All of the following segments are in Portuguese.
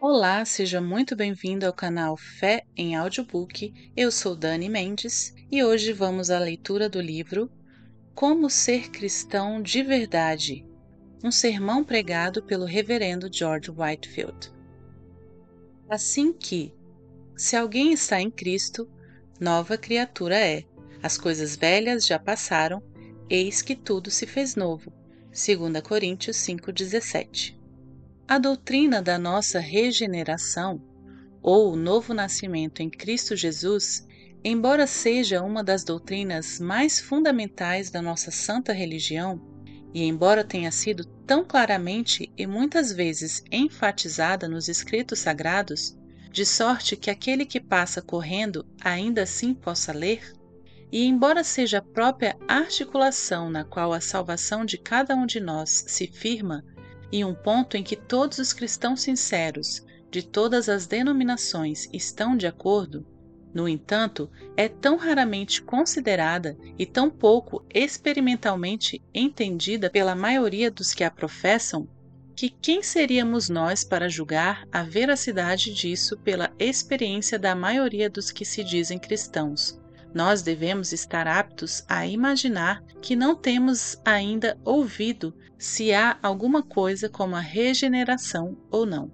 Olá, seja muito bem-vindo ao canal Fé em Audiobook. Eu sou Dani Mendes e hoje vamos à leitura do livro Como Ser Cristão de Verdade, um sermão pregado pelo reverendo George Whitefield. Assim que, se alguém está em Cristo, nova criatura é. As coisas velhas já passaram, eis que tudo se fez novo. 2 Coríntios 5,17. A doutrina da nossa regeneração, ou o novo nascimento em Cristo Jesus, embora seja uma das doutrinas mais fundamentais da nossa santa religião, e embora tenha sido tão claramente e muitas vezes enfatizada nos escritos sagrados, de sorte que aquele que passa correndo ainda assim possa ler, e embora seja a própria articulação na qual a salvação de cada um de nós se firma, e um ponto em que todos os cristãos sinceros de todas as denominações estão de acordo, no entanto, é tão raramente considerada e tão pouco experimentalmente entendida pela maioria dos que a professam, que quem seríamos nós para julgar a veracidade disso pela experiência da maioria dos que se dizem cristãos? Nós devemos estar aptos a imaginar que não temos ainda ouvido se há alguma coisa como a regeneração ou não.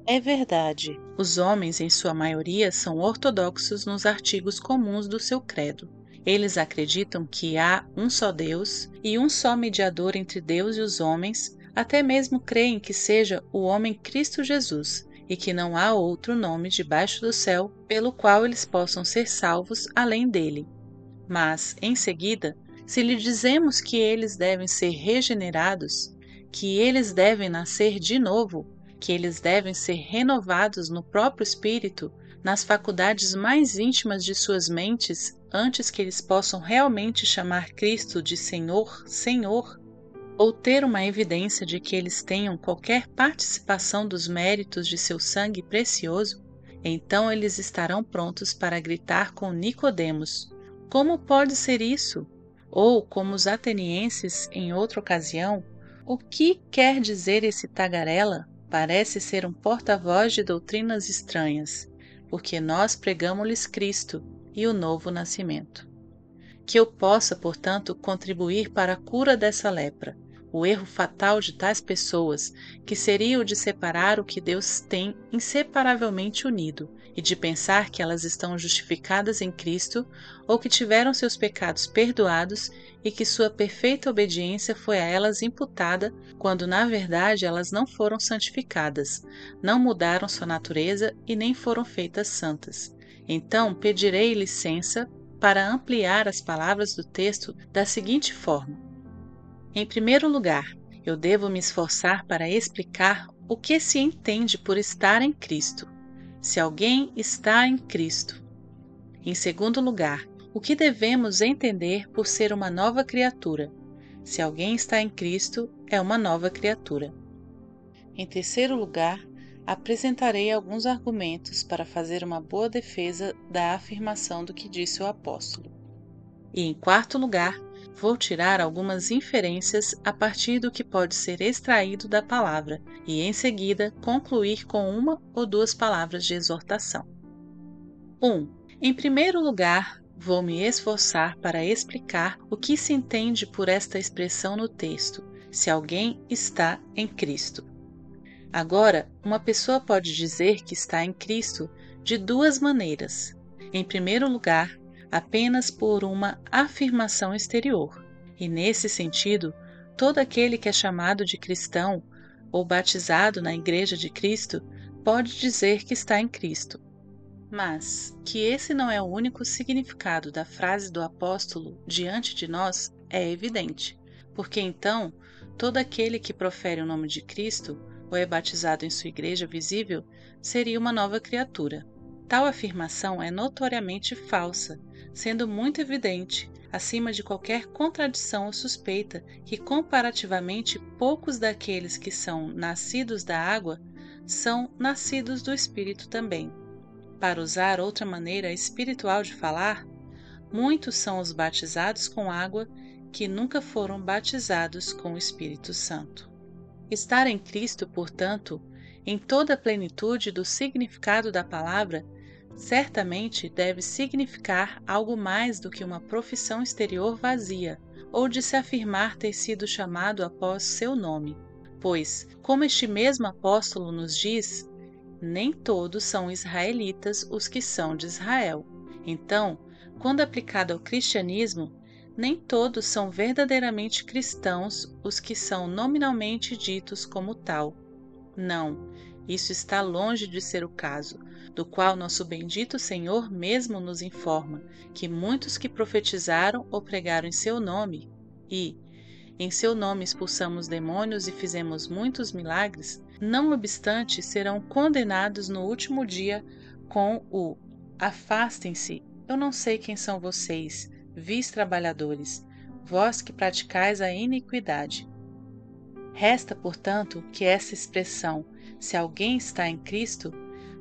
É verdade, os homens, em sua maioria, são ortodoxos nos artigos comuns do seu credo. Eles acreditam que há um só Deus e um só mediador entre Deus e os homens, até mesmo creem que seja o homem Cristo Jesus, e que não há outro nome debaixo do céu pelo qual eles possam ser salvos além dele. Mas, em seguida, se lhe dizemos que eles devem ser regenerados, que eles devem nascer de novo, que eles devem ser renovados no próprio espírito, nas faculdades mais íntimas de suas mentes, antes que eles possam realmente chamar Cristo de Senhor, Senhor, ou ter uma evidência de que eles tenham qualquer participação dos méritos de seu sangue precioso, então eles estarão prontos para gritar com Nicodemos: como pode ser isso? Ou, como os atenienses em outra ocasião, o que quer dizer esse tagarela? Parece ser um porta-voz de doutrinas estranhas, porque nós pregamos-lhes Cristo e o novo nascimento. Que eu possa, portanto, contribuir para a cura dessa lepra, o erro fatal de tais pessoas, que seria o de separar o que Deus tem inseparavelmente unido, e de pensar que elas estão justificadas em Cristo, ou que tiveram seus pecados perdoados e que sua perfeita obediência foi a elas imputada, quando na verdade elas não foram santificadas, não mudaram sua natureza e nem foram feitas santas. Então pedirei licença para ampliar as palavras do texto da seguinte forma: em primeiro lugar, eu devo me esforçar para explicar o que se entende por estar em Cristo. Se alguém está em Cristo. Em segundo lugar, o que devemos entender por ser uma nova criatura. Se alguém está em Cristo, é uma nova criatura. Em terceiro lugar, apresentarei alguns argumentos para fazer uma boa defesa da afirmação do que disse o apóstolo. E em quarto lugar, vou tirar algumas inferências a partir do que pode ser extraído da palavra e, em seguida, concluir com uma ou duas palavras de exortação. 1. Em primeiro lugar, vou me esforçar para explicar o que se entende por esta expressão no texto, se alguém está em Cristo. Agora, uma pessoa pode dizer que está em Cristo de duas maneiras. Em primeiro lugar, apenas por uma afirmação exterior, e nesse sentido, todo aquele que é chamado de cristão ou batizado na Igreja de Cristo pode dizer que está em Cristo. Mas que esse não é o único significado da frase do apóstolo diante de nós é evidente, porque então todo aquele que profere o nome de Cristo ou é batizado em sua igreja visível seria uma nova criatura. Tal afirmação é notoriamente falsa, sendo muito evidente, acima de qualquer contradição ou suspeita, que comparativamente poucos daqueles que são nascidos da água são nascidos do Espírito também. Para usar outra maneira espiritual de falar, muitos são os batizados com água que nunca foram batizados com o Espírito Santo. Estar em Cristo, portanto, em toda a plenitude do significado da palavra, certamente deve significar algo mais do que uma profissão exterior vazia, ou de se afirmar ter sido chamado após seu nome. Pois, como este mesmo apóstolo nos diz, nem todos são israelitas os que são de Israel. Então, quando aplicado ao cristianismo, nem todos são verdadeiramente cristãos os que são nominalmente ditos como tal. Não, isso está longe de ser o caso, do qual nosso bendito Senhor mesmo nos informa, que muitos que profetizaram ou pregaram em seu nome, e em seu nome expulsamos demônios e fizemos muitos milagres, não obstante serão condenados no último dia com o afastem-se, eu não sei quem são vocês, vis trabalhadores, vós que praticais a iniquidade. Resta, portanto, que essa expressão, se alguém está em Cristo,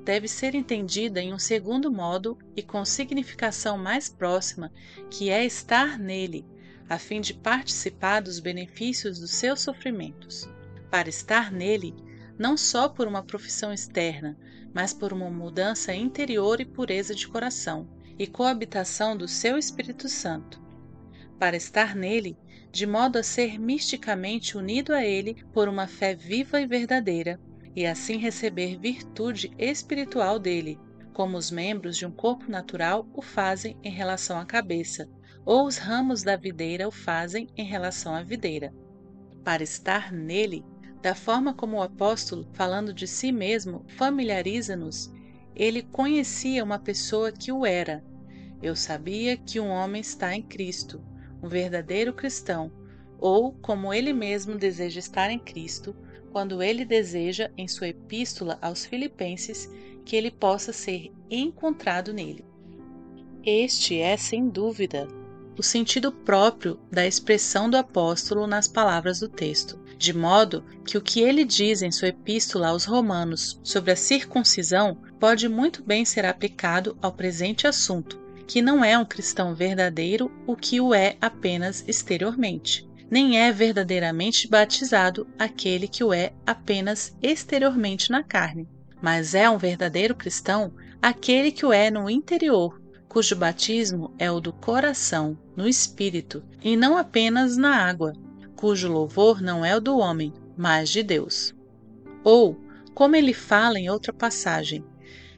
deve ser entendida em um segundo modo e com significação mais próxima, que é estar nele, a fim de participar dos benefícios dos seus sofrimentos. Para estar nele, não só por uma profissão externa, mas por uma mudança interior e pureza de coração, e coabitação do seu Espírito Santo. Para estar nele, de modo a ser misticamente unido a ele por uma fé viva e verdadeira, e assim receber virtude espiritual dele, como os membros de um corpo natural o fazem em relação à cabeça, ou os ramos da videira o fazem em relação à videira. Para estar nele, da forma como o apóstolo, falando de si mesmo, familiariza-nos, ele conhecia uma pessoa que o era. Eu sabia que um homem está em Cristo, um verdadeiro cristão, ou como ele mesmo deseja estar em Cristo, quando ele deseja, em sua epístola aos Filipenses, que ele possa ser encontrado nele. Este é, sem dúvida, o sentido próprio da expressão do apóstolo nas palavras do texto, de modo que o que ele diz em sua epístola aos Romanos sobre a circuncisão pode muito bem ser aplicado ao presente assunto, que não é um cristão verdadeiro o que o é apenas exteriormente, nem é verdadeiramente batizado aquele que o é apenas exteriormente na carne, mas é um verdadeiro cristão aquele que o é no interior, cujo batismo é o do coração, no Espírito, e não apenas na água, cujo louvor não é o do homem, mas de Deus. Ou, como ele fala em outra passagem,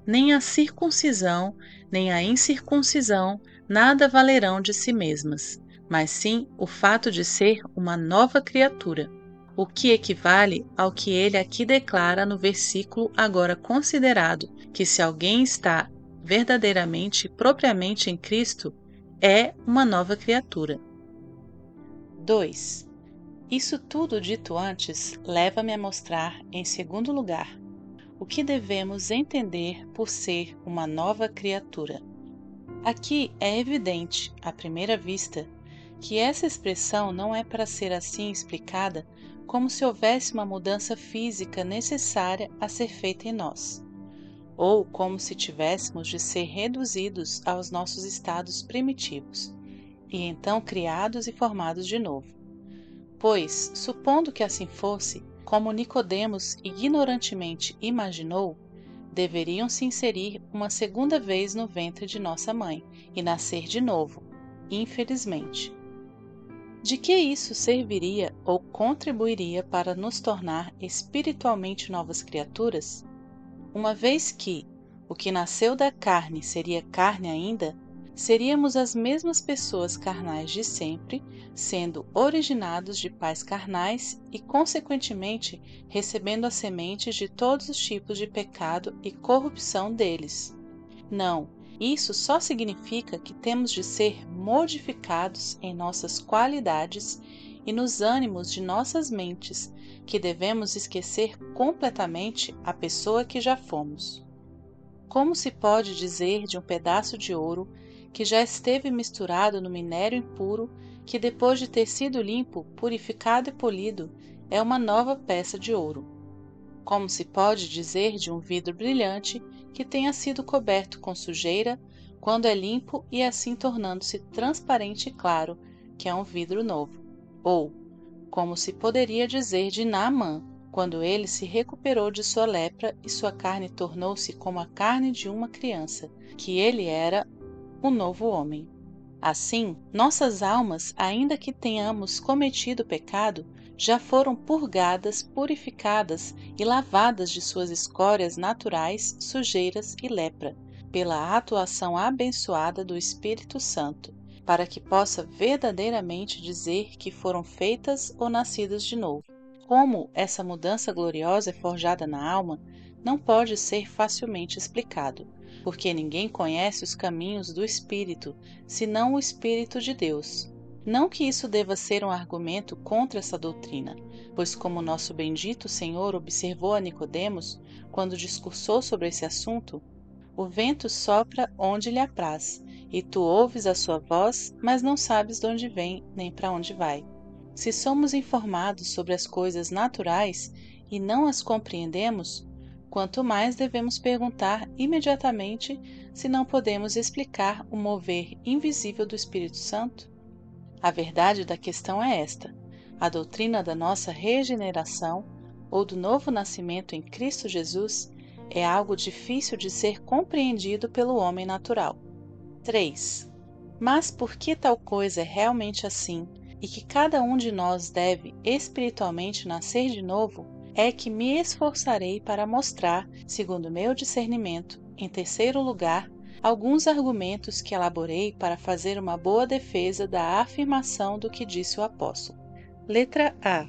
nem a circuncisão, nem a incircuncisão nada valerão de si mesmas, mas sim o fato de ser uma nova criatura, o que equivale ao que ele aqui declara no versículo agora considerado, que se alguém está verdadeiramente e propriamente em Cristo, é uma nova criatura. 2. Isso tudo dito antes leva-me a mostrar, em segundo lugar, o que devemos entender por ser uma nova criatura. Aqui é evidente, à primeira vista, que essa expressão não é para ser assim explicada como se houvesse uma mudança física necessária a ser feita em nós, ou como se tivéssemos de ser reduzidos aos nossos estados primitivos, e então criados e formados de novo. Pois, supondo que assim fosse, como Nicodemos ignorantemente imaginou, deveriam se inserir uma segunda vez no ventre de nossa mãe e nascer de novo, infelizmente. De que isso serviria ou contribuiria para nos tornar espiritualmente novas criaturas? Uma vez que o que nasceu da carne seria carne ainda, seríamos as mesmas pessoas carnais de sempre, sendo originados de pais carnais e, consequentemente, recebendo as sementes de todos os tipos de pecado e corrupção deles. Não, isso só significa que temos de ser modificados em nossas qualidades e nos ânimos de nossas mentes, que devemos esquecer completamente a pessoa que já fomos. Como se pode dizer de um pedaço de ouro que já esteve misturado no minério impuro, que depois de ter sido limpo, purificado e polido, é uma nova peça de ouro? Como se pode dizer de um vidro brilhante que tenha sido coberto com sujeira, quando é limpo e assim tornando-se transparente e claro, que é um vidro novo? Ou, como se poderia dizer de Naamã, quando ele se recuperou de sua lepra e sua carne tornou-se como a carne de uma criança, que ele era o novo homem. Assim, nossas almas, ainda que tenhamos cometido pecado, já foram purgadas, purificadas e lavadas de suas escórias naturais, sujeiras e lepra, pela atuação abençoada do Espírito Santo, para que possa verdadeiramente dizer que foram feitas ou nascidas de novo. Como essa mudança gloriosa é forjada na alma, não pode ser facilmente explicado, porque ninguém conhece os caminhos do Espírito, senão o Espírito de Deus. Não que isso deva ser um argumento contra essa doutrina, pois como nosso bendito Senhor observou a Nicodemos, quando discursou sobre esse assunto, o vento sopra onde lhe apraz, e tu ouves a sua voz, mas não sabes de onde vem nem para onde vai. Se somos informados sobre as coisas naturais e não as compreendemos, quanto mais devemos perguntar imediatamente se não podemos explicar o mover invisível do Espírito Santo? A verdade da questão é esta: a doutrina da nossa regeneração ou do novo nascimento em Cristo Jesus é algo difícil de ser compreendido pelo homem natural. 3. Mas por que tal coisa é realmente assim e que cada um de nós deve espiritualmente nascer de novo, é que me esforçarei para mostrar, segundo meu discernimento, em terceiro lugar, alguns argumentos que elaborei para fazer uma boa defesa da afirmação do que disse o apóstolo. Letra A.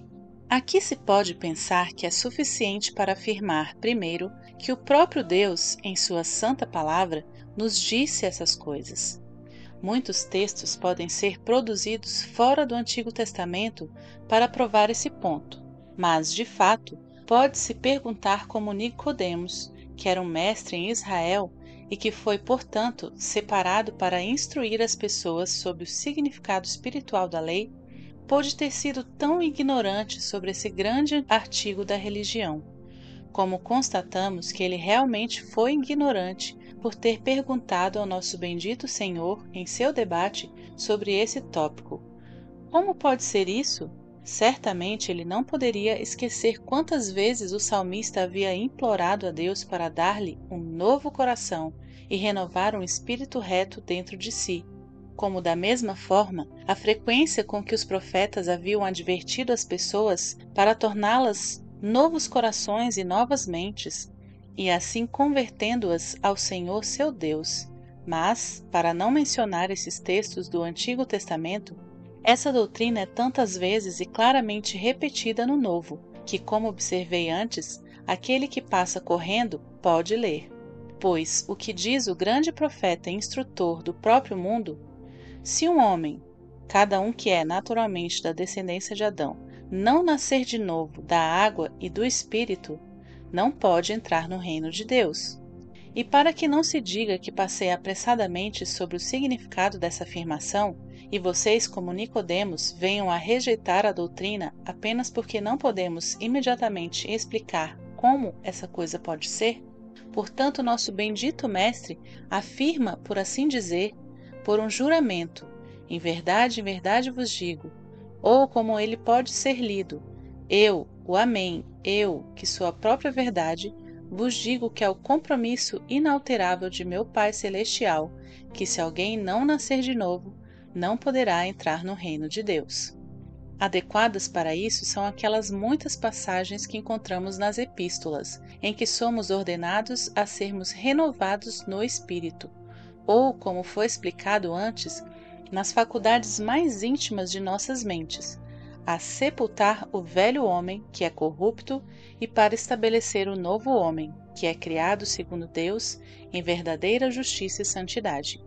Aqui se pode pensar que é suficiente para afirmar, primeiro, que o próprio Deus, em sua santa palavra, nos disse essas coisas. Muitos textos podem ser produzidos fora do Antigo Testamento para provar esse ponto, mas, de fato, pode-se perguntar como Nicodemos, que era um mestre em Israel e que foi, portanto, separado para instruir as pessoas sobre o significado espiritual da lei, pôde ter sido tão ignorante sobre esse grande artigo da religião. Como constatamos que ele realmente foi ignorante por ter perguntado ao nosso bendito Senhor, em seu debate, sobre esse tópico. Como pode ser isso? Certamente ele não poderia esquecer quantas vezes o salmista havia implorado a Deus para dar-lhe um novo coração e renovar um espírito reto dentro de si. Como da mesma forma, a frequência com que os profetas haviam advertido as pessoas para torná-las novos corações e novas mentes, e assim convertendo-as ao Senhor seu Deus. Mas, para não mencionar esses textos do Antigo Testamento, essa doutrina é tantas vezes e claramente repetida no Novo, que, como observei antes, aquele que passa correndo pode ler. Pois o que diz o grande profeta e instrutor do próprio mundo: se um homem, cada um que é naturalmente da descendência de Adão, não nascer de novo da água e do Espírito, não pode entrar no reino de Deus. E para que não se diga que passei apressadamente sobre o significado dessa afirmação, e vocês, como Nicodemos, venham a rejeitar a doutrina apenas porque não podemos imediatamente explicar como essa coisa pode ser, portanto, nosso bendito Mestre afirma, por assim dizer, por um juramento: em verdade vos digo, ou como ele pode ser lido: eu, o Amém, eu, que sou a própria verdade, vos digo que é o compromisso inalterável de meu Pai Celestial, que se alguém não nascer de novo, não poderá entrar no reino de Deus. Adequadas para isso são aquelas muitas passagens que encontramos nas epístolas, em que somos ordenados a sermos renovados no Espírito, ou, como foi explicado antes, nas faculdades mais íntimas de nossas mentes, a sepultar o velho homem, que é corrupto, e para estabelecer o novo homem, que é criado segundo Deus, em verdadeira justiça e santidade,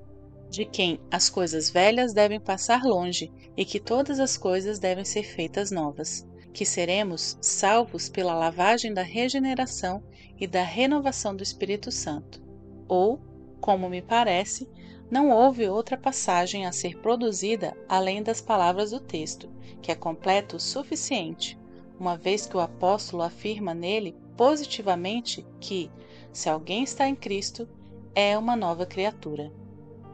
de quem as coisas velhas devem passar longe e que todas as coisas devem ser feitas novas, que seremos salvos pela lavagem da regeneração e da renovação do Espírito Santo. Ou, como me parece, não houve outra passagem a ser produzida além das palavras do texto, que é completo o suficiente, uma vez que o apóstolo afirma nele positivamente que, se alguém está em Cristo, é uma nova criatura.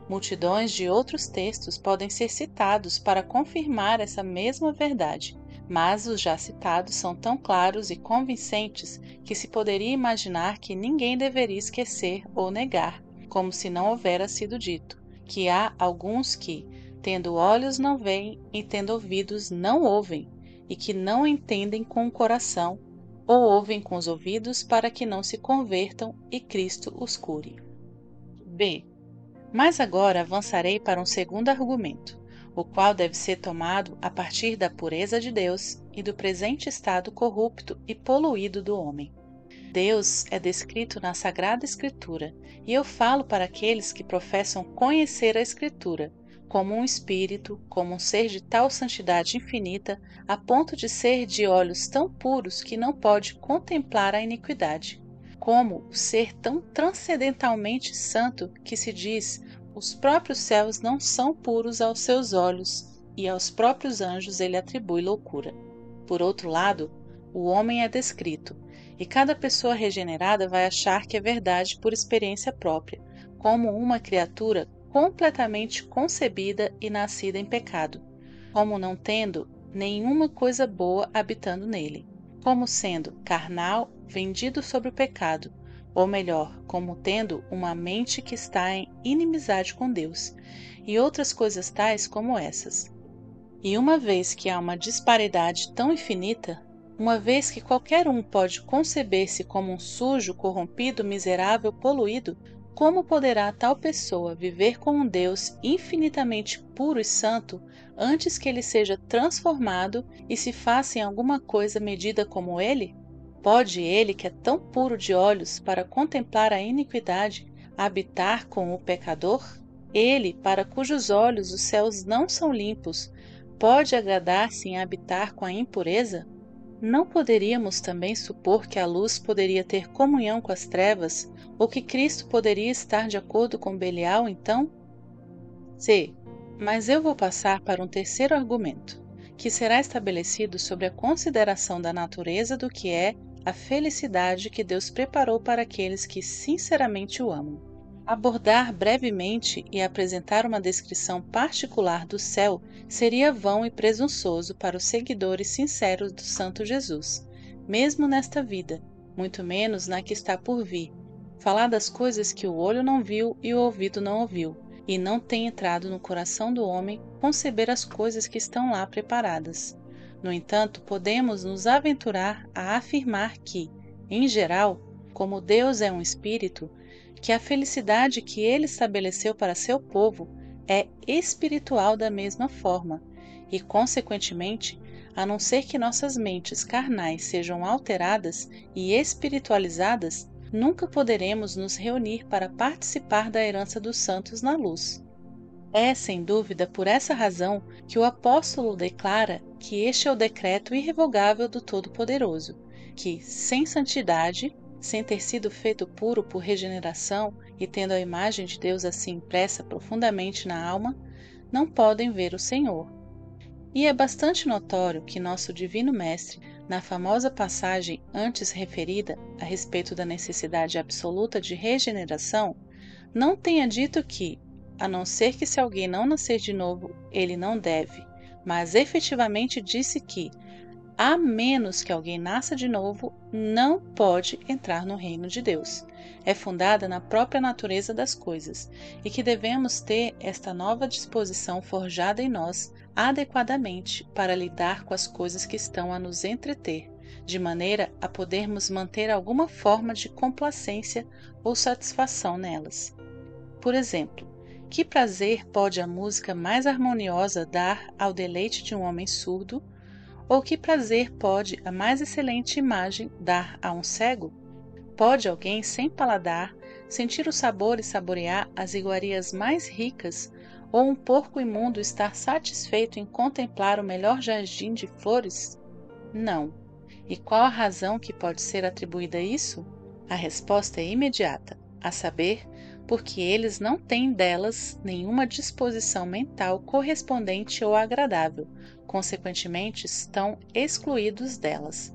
Multidões de outros textos podem ser citados para confirmar essa mesma verdade, mas os já citados são tão claros e convincentes que se poderia imaginar que ninguém deveria esquecer ou negar, como se não houvera sido dito, que há alguns que, tendo olhos não veem e tendo ouvidos não ouvem, e que não entendem com o coração, ou ouvem com os ouvidos para que não se convertam e Cristo os cure. B. Mas agora avançarei para um segundo argumento, o qual deve ser tomado a partir da pureza de Deus e do presente estado corrupto e poluído do homem. Deus é descrito na Sagrada Escritura, e eu falo para aqueles que professam conhecer a Escritura, como um espírito, como um ser de tal santidade infinita, a ponto de ser de olhos tão puros que não pode contemplar a iniquidade, como o ser tão transcendentalmente santo que se diz: os próprios céus não são puros aos seus olhos, e aos próprios anjos ele atribui loucura. Por outro lado, o homem é descrito, e cada pessoa regenerada vai achar que é verdade por experiência própria, como uma criatura completamente concebida e nascida em pecado, como não tendo nenhuma coisa boa habitando nele, como sendo carnal, vendido sobre o pecado, ou melhor, como tendo uma mente que está em inimizade com Deus, e outras coisas tais como essas. E uma vez que há uma disparidade tão infinita, uma vez que qualquer um pode conceber-se como um sujo, corrompido, miserável, poluído, como poderá tal pessoa viver com um Deus infinitamente puro e santo antes que ele seja transformado e se faça em alguma coisa medida como ele? Pode ele, que é tão puro de olhos para contemplar a iniquidade, habitar com o pecador? Ele, para cujos olhos os céus não são limpos, pode agradar-se em habitar com a impureza? Não poderíamos também supor que a luz poderia ter comunhão com as trevas, ou que Cristo poderia estar de acordo com Belial, então? C. Mas eu vou passar para um terceiro argumento, que será estabelecido sobre a consideração da natureza do que é a felicidade que Deus preparou para aqueles que sinceramente o amam. Abordar brevemente e apresentar uma descrição particular do céu seria vão e presunçoso para os seguidores sinceros do Santo Jesus, mesmo nesta vida, muito menos na que está por vir. Falar das coisas que o olho não viu e o ouvido não ouviu, e não tem entrado no coração do homem conceber as coisas que estão lá preparadas. No entanto, podemos nos aventurar a afirmar que, em geral, como Deus é um espírito, que a felicidade que ele estabeleceu para seu povo é espiritual da mesma forma, e, consequentemente, a não ser que nossas mentes carnais sejam alteradas e espiritualizadas, nunca poderemos nos reunir para participar da herança dos santos na luz. É, sem dúvida, por essa razão que o apóstolo declara que este é o decreto irrevogável do Todo-Poderoso, que, sem santidade, sem ter sido feito puro por regeneração e tendo a imagem de Deus assim impressa profundamente na alma, não podem ver o Senhor. E é bastante notório que nosso Divino Mestre, na famosa passagem antes referida a respeito da necessidade absoluta de regeneração, não tenha dito que, a não ser que se alguém não nascer de novo, ele não deve, mas efetivamente disse que, a menos que alguém nasça de novo, não pode entrar no reino de Deus. É fundada na própria natureza das coisas, e que devemos ter esta nova disposição forjada em nós adequadamente para lidar com as coisas que estão a nos entreter, de maneira a podermos manter alguma forma de complacência ou satisfação nelas. Por exemplo, que prazer pode a música mais harmoniosa dar ao deleite de um homem surdo? Ou que prazer pode a mais excelente imagem dar a um cego? Pode alguém sem paladar sentir o sabor e saborear as iguarias mais ricas, ou um porco imundo estar satisfeito em contemplar o melhor jardim de flores? Não. E qual a razão que pode ser atribuída a isso? A resposta é imediata, a saber, porque eles não têm delas nenhuma disposição mental correspondente ou agradável, consequentemente estão excluídos delas.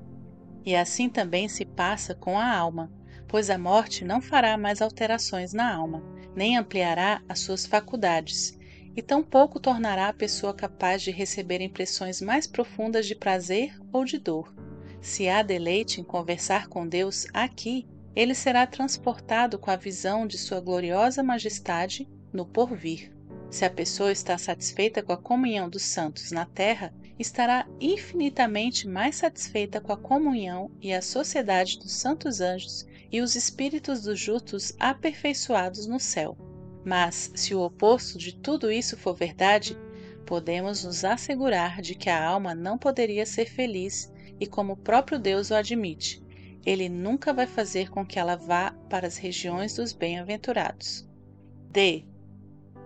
E assim também se passa com a alma, pois a morte não fará mais alterações na alma, nem ampliará as suas faculdades, e tampouco tornará a pessoa capaz de receber impressões mais profundas de prazer ou de dor. Se há deleite em conversar com Deus aqui, ele será transportado com a visão de sua gloriosa majestade no porvir. Se a pessoa está satisfeita com a comunhão dos santos na terra, estará infinitamente mais satisfeita com a comunhão e a sociedade dos santos anjos e os espíritos dos justos aperfeiçoados no céu. Mas, se o oposto de tudo isso for verdade, podemos nos assegurar de que a alma não poderia ser feliz e, como o próprio Deus o admite, ele nunca vai fazer com que ela vá para as regiões dos bem-aventurados. D.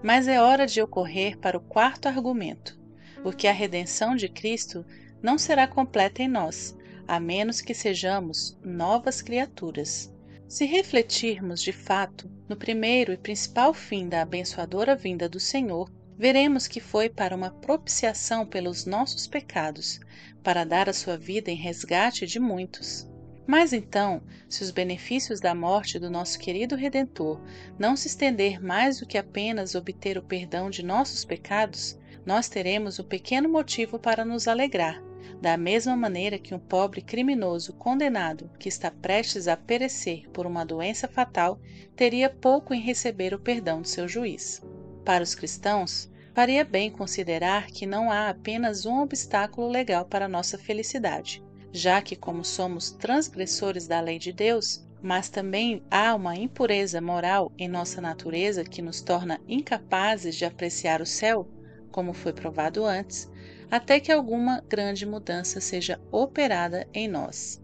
Mas é hora de eu correr para o quarto argumento, porque a redenção de Cristo não será completa em nós, a menos que sejamos novas criaturas. Se refletirmos de fato no primeiro e principal fim da abençoadora vinda do Senhor, veremos que foi para uma propiciação pelos nossos pecados, para dar a sua vida em resgate de muitos. Mas então, se os benefícios da morte do nosso querido Redentor não se estender mais do que apenas obter o perdão de nossos pecados, nós teremos um pequeno motivo para nos alegrar, da mesma maneira que um pobre criminoso condenado que está prestes a perecer por uma doença fatal teria pouco em receber o perdão do seu juiz. Para os cristãos, faria bem considerar que não há apenas um obstáculo legal para a nossa felicidade, já que, como somos transgressores da lei de Deus, mas também há uma impureza moral em nossa natureza que nos torna incapazes de apreciar o céu, como foi provado antes, até que alguma grande mudança seja operada em nós.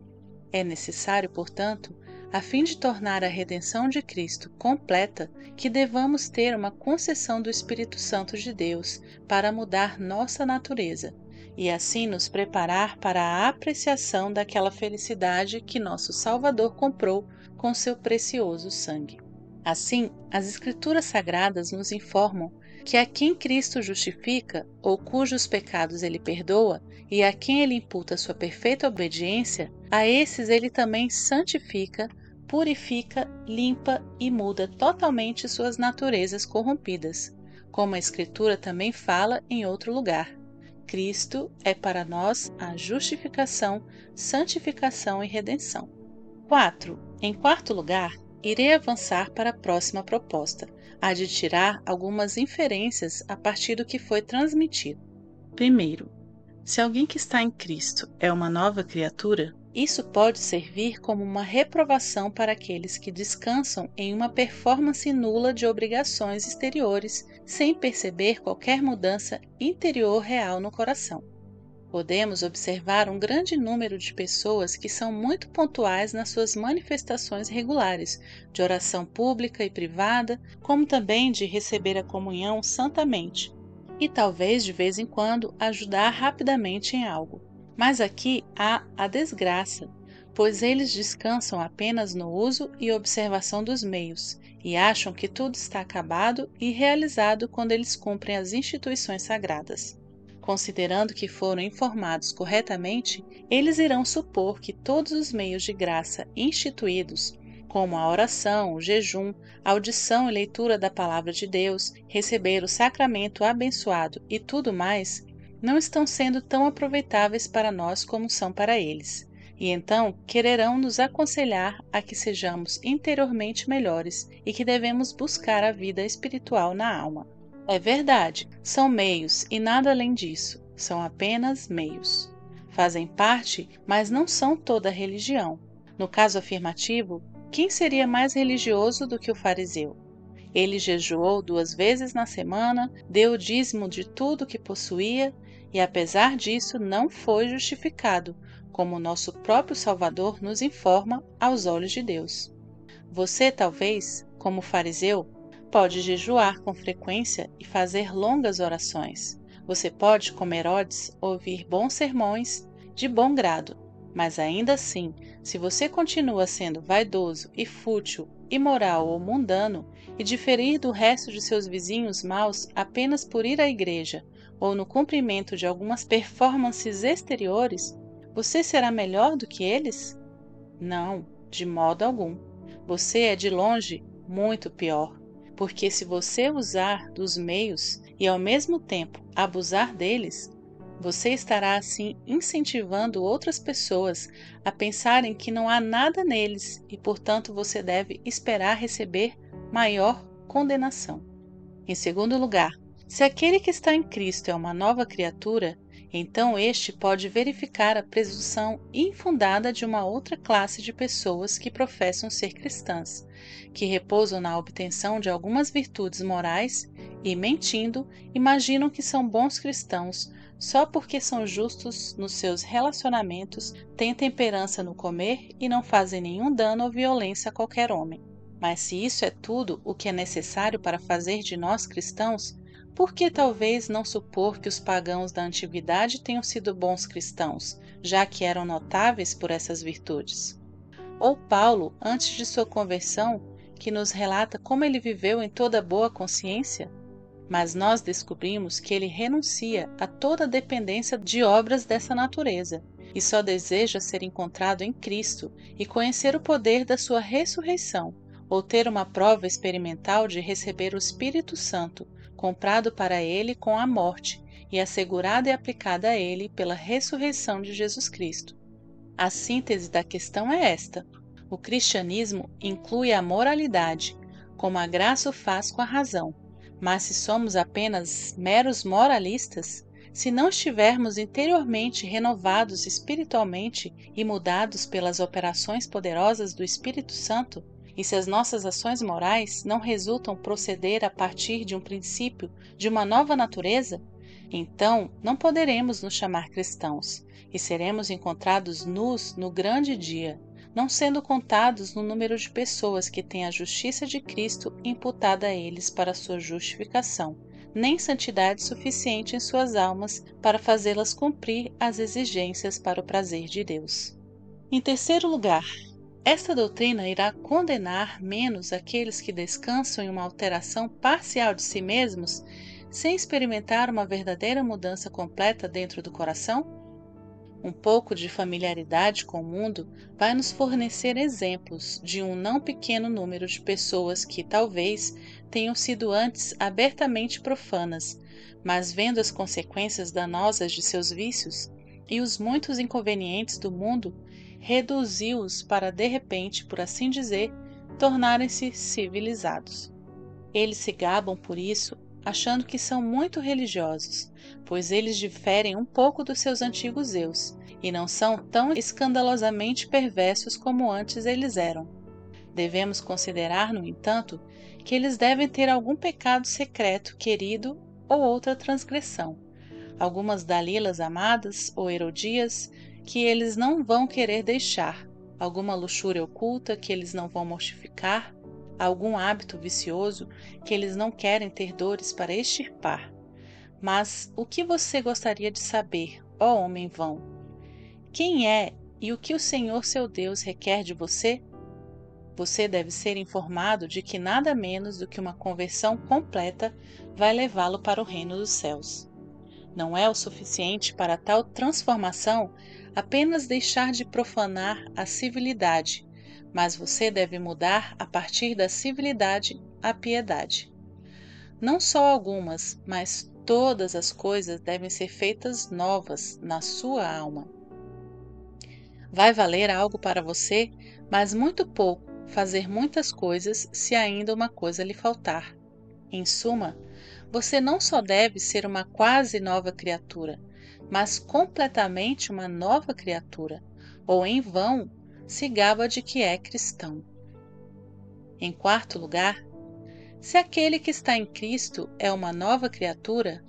É necessário, portanto, a fim de tornar a redenção de Cristo completa, que devamos ter uma concessão do Espírito Santo de Deus para mudar nossa natureza, e assim nos preparar para a apreciação daquela felicidade que nosso Salvador comprou com seu precioso sangue. Assim, as Escrituras Sagradas nos informam que a quem Cristo justifica, ou cujos pecados ele perdoa, e a quem ele imputa sua perfeita obediência, a esses ele também santifica, purifica, limpa e muda totalmente suas naturezas corrompidas, como a Escritura também fala em outro lugar. Cristo é para nós a justificação, santificação e redenção. 4. Em quarto lugar, irei avançar para a próxima proposta, a de tirar algumas inferências a partir do que foi transmitido. Primeiro, se alguém que está em Cristo é uma nova criatura, isso pode servir como uma reprovação para aqueles que descansam em uma performance nula de obrigações exteriores, sem perceber qualquer mudança interior real no coração. Podemos observar um grande número de pessoas que são muito pontuais nas suas manifestações regulares, de oração pública e privada, como também de receber a comunhão santamente, e talvez de vez em quando ajudar rapidamente em algo. Mas aqui há a desgraça, pois eles descansam apenas no uso e observação dos meios, e acham que tudo está acabado e realizado quando eles cumprem as instituições sagradas. Considerando que foram informados corretamente, eles irão supor que todos os meios de graça instituídos, como a oração, o jejum, a audição e leitura da palavra de Deus, receber o sacramento abençoado e tudo mais, não estão sendo tão aproveitáveis para nós como são para eles, e então quererão nos aconselhar a que sejamos interiormente melhores e que devemos buscar a vida espiritual na alma. É verdade, são meios e nada além disso, são apenas meios. Fazem parte, mas não são toda a religião. No caso afirmativo, quem seria mais religioso do que o fariseu? Ele jejuou 2 vezes na semana, deu o dízimo de tudo que possuía e, apesar disso, não foi justificado, como nosso próprio Salvador nos informa aos olhos de Deus. Você, talvez, como fariseu, pode jejuar com frequência e fazer longas orações. Você pode, como Herodes, ouvir bons sermões de bom grado, mas ainda assim, se você continua sendo vaidoso e fútil, imoral ou mundano e diferir do resto de seus vizinhos maus apenas por ir à igreja ou no cumprimento de algumas performances exteriores, você será melhor do que eles? Não, de modo algum. Você é de longe muito pior. porque se você usar dos meios e ao mesmo tempo abusar deles, você estará assim incentivando outras pessoas a pensarem que não há nada neles e, portanto, você deve esperar receber maior condenação. Em segundo lugar, se aquele que está em Cristo é uma nova criatura, então este pode verificar a presunção infundada de uma outra classe de pessoas que professam ser cristãs, que repousam na obtenção de algumas virtudes morais e, mentindo, imaginam que são bons cristãos só porque são justos nos seus relacionamentos, têm temperança no comer e não fazem nenhum dano ou violência a qualquer homem. Mas se isso é tudo o que é necessário para fazer de nós cristãos, por que talvez não supor que os pagãos da antiguidade tenham sido bons cristãos, já que eram notáveis por essas virtudes? Ou Paulo, antes de sua conversão, que nos relata como ele viveu em toda boa consciência? Mas nós descobrimos que ele renuncia a toda dependência de obras dessa natureza e só deseja ser encontrado em Cristo e conhecer o poder da sua ressurreição, ou ter uma prova experimental de receber o Espírito Santo, comprado para ele com a morte e assegurada e aplicada a ele pela ressurreição de Jesus Cristo. A síntese da questão é esta: o cristianismo inclui a moralidade, como a graça o faz com a razão, mas se somos apenas meros moralistas, se não estivermos interiormente renovados espiritualmente e mudados pelas operações poderosas do Espírito Santo, e se as nossas ações morais não resultam proceder a partir de um princípio de uma nova natureza, então não poderemos nos chamar cristãos e seremos encontrados nus no grande dia, não sendo contados no número de pessoas que têm a justiça de Cristo imputada a eles para sua justificação, nem santidade suficiente em suas almas para fazê-las cumprir as exigências para o prazer de Deus. Em terceiro lugar, esta doutrina irá condenar menos aqueles que descansam em uma alteração parcial de si mesmos sem experimentar uma verdadeira mudança completa dentro do coração? Um pouco de familiaridade com o mundo vai nos fornecer exemplos de um não pequeno número de pessoas que talvez tenham sido antes abertamente profanas, mas vendo as consequências danosas de seus vícios e os muitos inconvenientes do mundo, reduziu-os para de repente, por assim dizer, tornarem-se civilizados. Eles se gabam por isso, achando que são muito religiosos, pois eles diferem um pouco dos seus antigos eus e não são tão escandalosamente perversos como antes eles eram. Devemos considerar, no entanto, que eles devem ter algum pecado secreto querido ou outra transgressão, algumas Dalilas amadas ou Herodias que eles não vão querer deixar, alguma luxúria oculta que eles não vão mortificar, algum hábito vicioso que eles não querem ter dores para extirpar. Mas o que você gostaria de saber, ó homem vão? Quem é e o que o Senhor seu Deus requer de você? Você deve ser informado de que nada menos do que uma conversão completa vai levá-lo para o reino dos céus. Não é o suficiente para tal transformação apenas deixar de profanar a civilidade, mas você deve mudar a partir da civilidade à piedade. Não só algumas, mas todas as coisas devem ser feitas novas na sua alma. Vai valer algo para você, mas muito pouco, fazer muitas coisas se ainda uma coisa lhe faltar. Em suma, você não só deve ser uma quase nova criatura, mas completamente uma nova criatura, ou em vão se gaba de que é cristão. Em quarto lugar, se aquele que está em Cristo é uma nova criatura,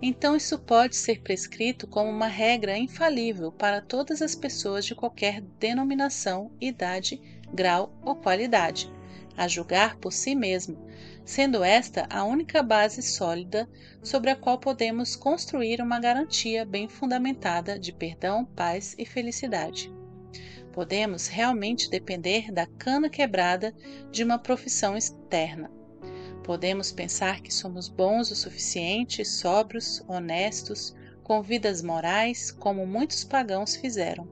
então isso pode ser prescrito como uma regra infalível para todas as pessoas de qualquer denominação, idade, grau ou qualidade, a julgar por si mesmo, sendo esta a única base sólida sobre a qual podemos construir uma garantia bem fundamentada de perdão, paz e felicidade. Podemos realmente depender da cana quebrada de uma profissão externa. Podemos pensar que somos bons o suficiente, sóbrios, honestos, com vidas morais, como muitos pagãos fizeram.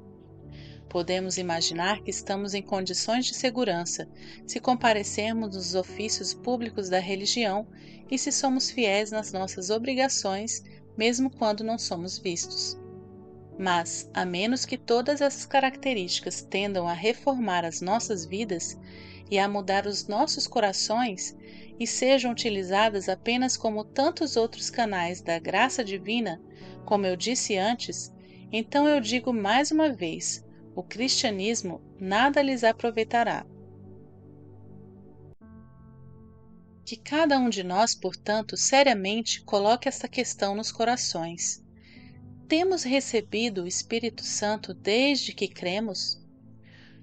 Podemos imaginar que estamos em condições de segurança se comparecermos nos ofícios públicos da religião e se somos fiéis nas nossas obrigações, mesmo quando não somos vistos. Mas, a menos que todas essas características tendam a reformar as nossas vidas e a mudar os nossos corações e sejam utilizadas apenas como tantos outros canais da graça divina, como eu disse antes, então eu digo mais uma vez: o cristianismo nada lhes aproveitará. Que cada um de nós, portanto, seriamente coloque esta questão nos corações. Temos recebido o Espírito Santo desde que cremos?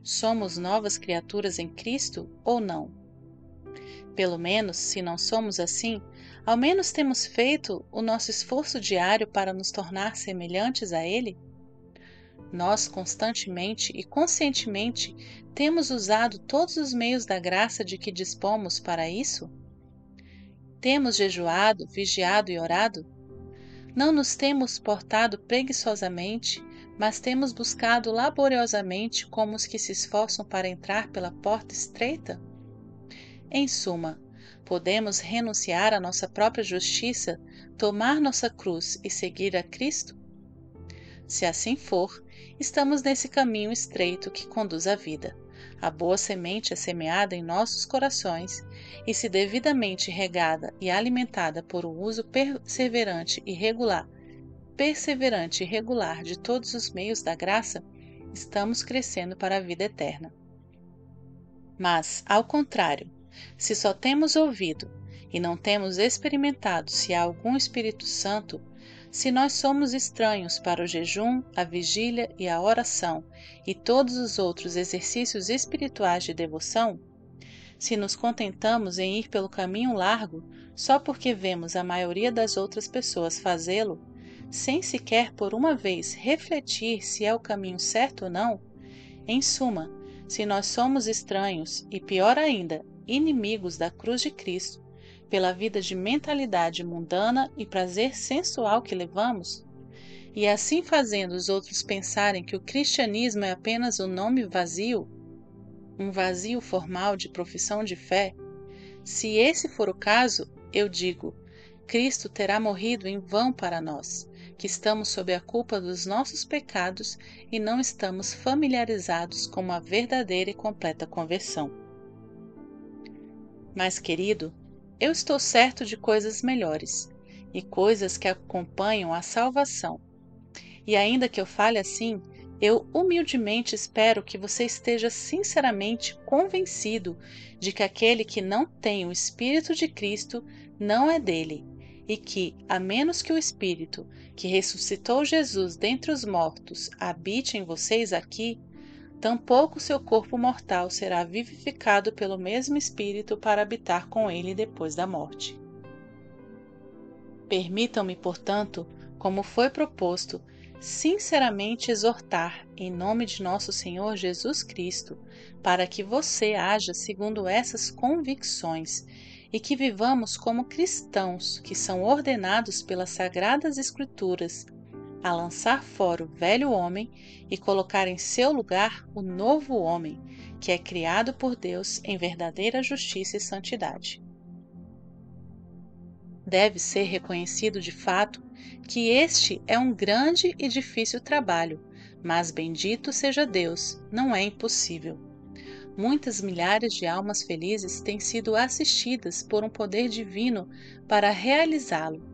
Somos novas criaturas em Cristo ou não? Pelo menos, se não somos assim, ao menos temos feito o nosso esforço diário para nos tornar semelhantes a Ele? Nós constantemente e conscientemente temos usado todos os meios da graça de que dispomos para isso? Temos jejuado, vigiado e orado? Não nos temos portado preguiçosamente, mas temos buscado laboriosamente como os que se esforçam para entrar pela porta estreita? Em suma, podemos renunciar à nossa própria justiça, tomar nossa cruz e seguir a Cristo? Se assim for, estamos nesse caminho estreito que conduz à vida. A boa semente é semeada em nossos corações e, se devidamente regada e alimentada por um uso perseverante e regular de todos os meios da graça, estamos crescendo para a vida eterna. Mas, ao contrário, se só temos ouvido e não temos experimentado se há algum Espírito Santo, se nós somos estranhos para o jejum, a vigília e a oração e todos os outros exercícios espirituais de devoção, se nos contentamos em ir pelo caminho largo só porque vemos a maioria das outras pessoas fazê-lo, sem sequer por uma vez refletir se é o caminho certo ou não, em suma, se nós somos estranhos e, pior ainda, inimigos da cruz de Cristo, pela vida de mentalidade mundana e prazer sensual que levamos, e assim fazendo os outros pensarem que o cristianismo é apenas um nome vazio, um vazio formal de profissão de fé, se esse for o caso, eu digo: Cristo terá morrido em vão para nós, que estamos sob a culpa dos nossos pecados e não estamos familiarizados com uma verdadeira e completa conversão. Mas, querido, eu estou certo de coisas melhores e coisas que acompanham a salvação. E ainda que eu fale assim, eu humildemente espero que você esteja sinceramente convencido de que aquele que não tem o Espírito de Cristo não é dele, e que, a menos que o Espírito, que ressuscitou Jesus dentre os mortos, habite em vocês aqui, tampouco seu corpo mortal será vivificado pelo mesmo Espírito para habitar com ele depois da morte. Permitam-me, portanto, como foi proposto, sinceramente exortar, em nome de nosso Senhor Jesus Cristo, para que você haja segundo essas convicções e que vivamos como cristãos que são ordenados pelas Sagradas Escrituras a lançar fora o velho homem e colocar em seu lugar o novo homem, que é criado por Deus em verdadeira justiça e santidade. Deve ser reconhecido de fato que este é um grande e difícil trabalho, mas bendito seja Deus, não é impossível. Muitas milhares de almas felizes têm sido assistidas por um poder divino para realizá-lo.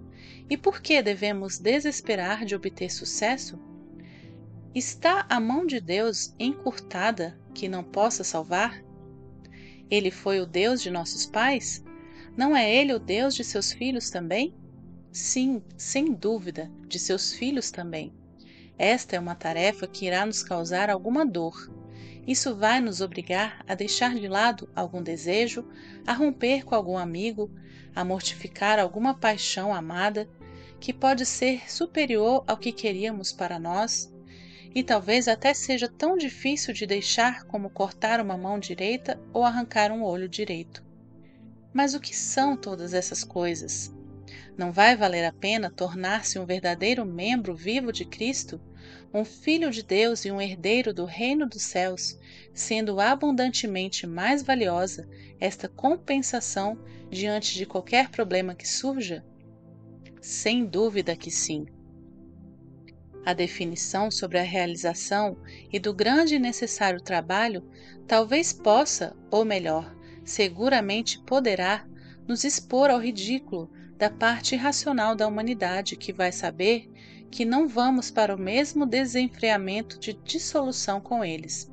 E por que devemos desesperar de obter sucesso? Está a mão de Deus encurtada que não possa salvar? Ele foi o Deus de nossos pais? Não é Ele o Deus de seus filhos também? Sim, sem dúvida, de seus filhos também. Esta é uma tarefa que irá nos causar alguma dor. Isso vai nos obrigar a deixar de lado algum desejo, a romper com algum amigo, a mortificar alguma paixão amada, que pode ser superior ao que queríamos para nós, e talvez até seja tão difícil de deixar como cortar uma mão direita ou arrancar um olho direito. Mas o que são todas essas coisas? Não vai valer a pena tornar-se um verdadeiro membro vivo de Cristo, um filho de Deus e um herdeiro do reino dos céus, sendo abundantemente mais valiosa esta compensação diante de qualquer problema que surja? Sem dúvida que sim. A definição sobre a realização e do grande e necessário trabalho talvez possa, ou melhor, seguramente poderá, nos expor ao ridículo da parte irracional da humanidade que vai saber que não vamos para o mesmo desenfreamento de dissolução com eles,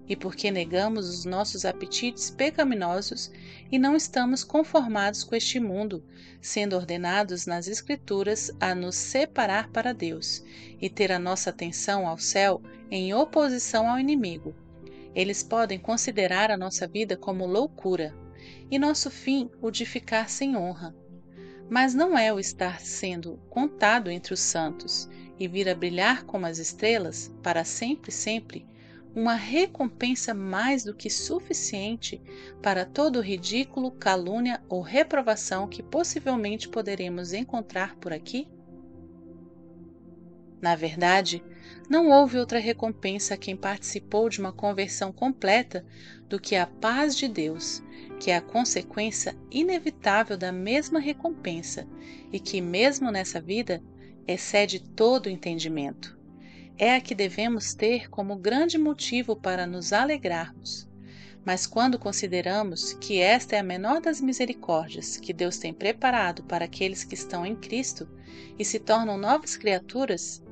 e porque negamos os nossos apetites pecaminosos e não estamos conformados com este mundo, sendo ordenados nas Escrituras a nos separar para Deus e ter a nossa atenção ao céu em oposição ao inimigo. Eles podem considerar a nossa vida como loucura e nosso fim o de ficar sem honra. Mas não é o estar sendo contado entre os santos e vir a brilhar como as estrelas para sempre, sempre, uma recompensa mais do que suficiente para todo o ridículo, calúnia ou reprovação que possivelmente poderemos encontrar por aqui? Na verdade, não houve outra recompensa a quem participou de uma conversão completa do que a paz de Deus, que é a consequência inevitável da mesma recompensa e que, mesmo nessa vida, excede todo o entendimento. É a que devemos ter como grande motivo para nos alegrarmos. Mas quando consideramos que esta é a menor das misericórdias que Deus tem preparado para aqueles que estão em Cristo e se tornam novas criaturas,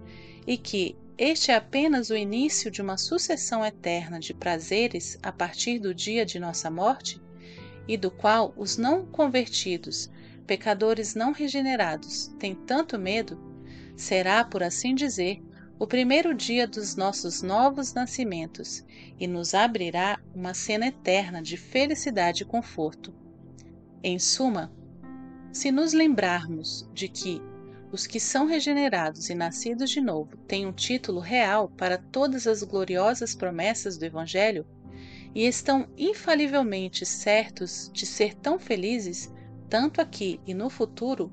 e que este é apenas o início de uma sucessão eterna de prazeres a partir do dia de nossa morte, e do qual os não convertidos, pecadores não regenerados, têm tanto medo, será, por assim dizer, o primeiro dia dos nossos novos nascimentos e nos abrirá uma cena eterna de felicidade e conforto. Em suma, se nos lembrarmos de que os que são regenerados e nascidos de novo têm um título real para todas as gloriosas promessas do Evangelho e estão infalivelmente certos de ser tão felizes, tanto aqui e no futuro,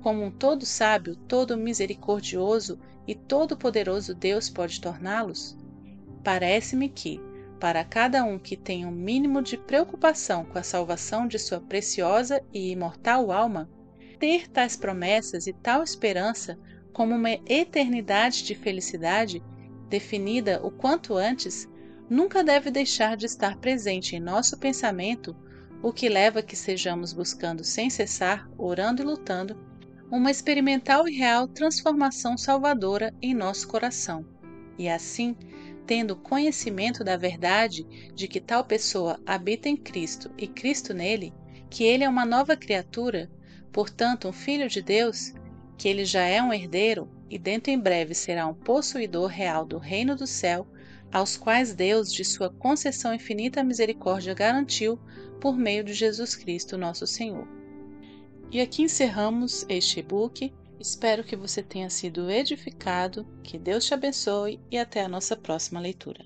como um todo sábio, todo misericordioso e todo-poderoso Deus pode torná-los? Parece-me que, para cada um que tenha um mínimo de preocupação com a salvação de sua preciosa e imortal alma, ter tais promessas e tal esperança como uma eternidade de felicidade, definida o quanto antes, nunca deve deixar de estar presente em nosso pensamento, o que leva a que sejamos buscando sem cessar, orando e lutando, uma experimental e real transformação salvadora em nosso coração. E assim, tendo conhecimento da verdade de que tal pessoa habita em Cristo e Cristo nele, que ele é uma nova criatura, portanto um filho de Deus, que ele já é um herdeiro e dentro em breve será um possuidor real do reino do céu, aos quais Deus, de sua concessão infinita misericórdia, garantiu por meio de Jesus Cristo, nosso Senhor. E aqui encerramos este e-book. Espero que você tenha sido edificado, que Deus te abençoe e até a nossa próxima leitura.